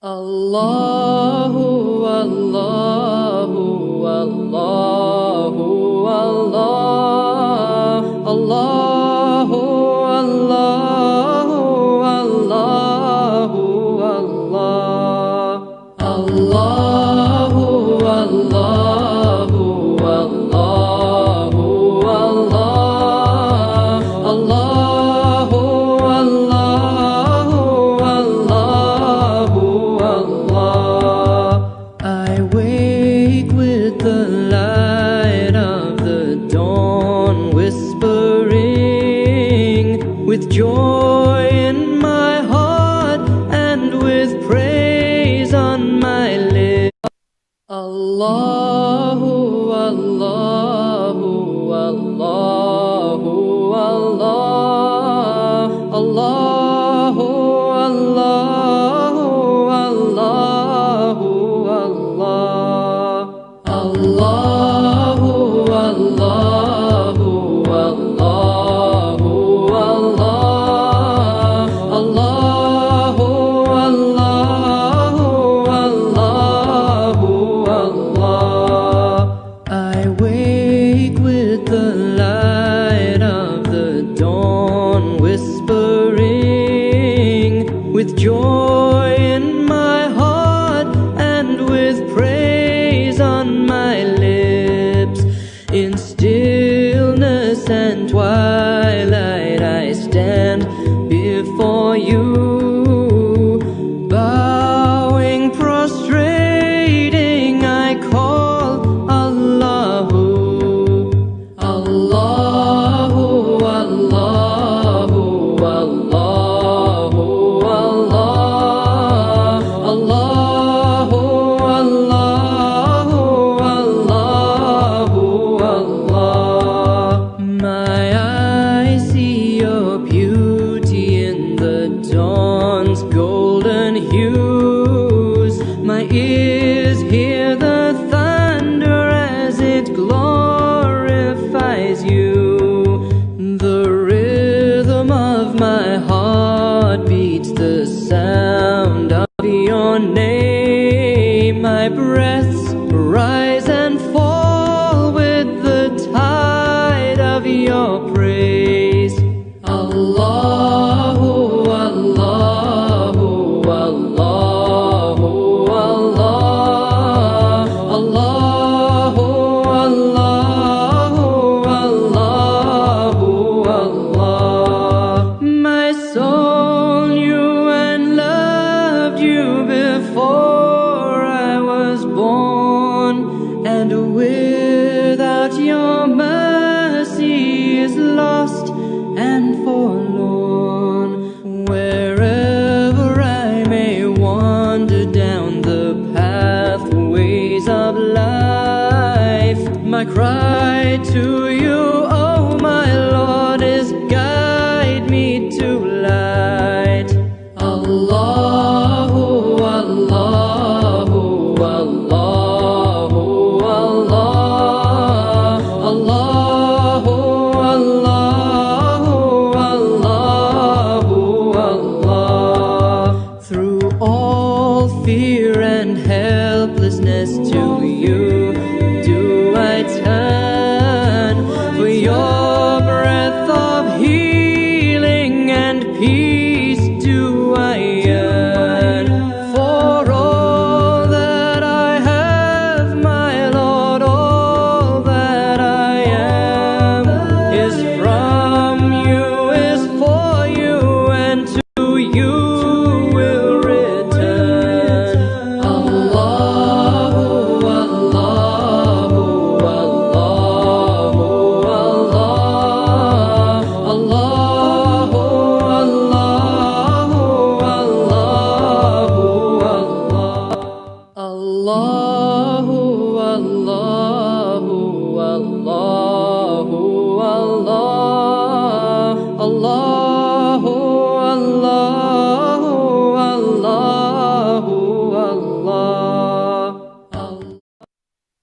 Allahu, Allahu, Allahu, Allah. Allahu, Allahu, Allahu, Allah. Allahu, Allahu, Allahu, Allah. Allahu, Allahu, Allahu, Allah. I wake with the light of the dawn whispering, with joy in my heart and with praise on my lips. Allahu, Allahu, Allahu, Allah. Allahu, Allahu, Allahu, Allah. Allahu, Allahu, Allahu, Allah. Allahu, Allahu, Allahu, Allah. I wake with the light of the dawn whispering, with joy in my heart and with praise on my lips. In stillness and twilight I stand before you, bowing, prostrating, I call Allahu. Allahu, Allahu, Allahu, Allah. Allahu, Allahu, Allahu, Allah. My eyes see your beauty in the dawn's golden hues. My ears hear the thunder as it glorifies you. The rhythm of my heart beats the sound of your name. My breaths rise and fall with the tide of your praise. Allahu, Allahu, Allahu, Allah. Allahu, Allahu, Allahu, Allah. My soul knew and loved you before I was born, and without your mercy is lost and forlorn. Wherever I may wander down the pathways of life, my cry to you, oh my Lord, is guide me to light. Allahu, Allahu, Allahu, Allah. Allahu, Allahu, Allahu, Allah. Through all fear and helplessness, to you do I turn, for your breath of healing and peace do I yearn. For all that I have, my Lord, all that I am is from you, is for you, and to you will return. Allahu, Allahu, Allahu, Allah. Allahu, Allahu, Allahu, Allah. Allahu, Allahu, Allahu, Allah. Allahu, Allahu, Allahu, Allah.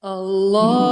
Allah.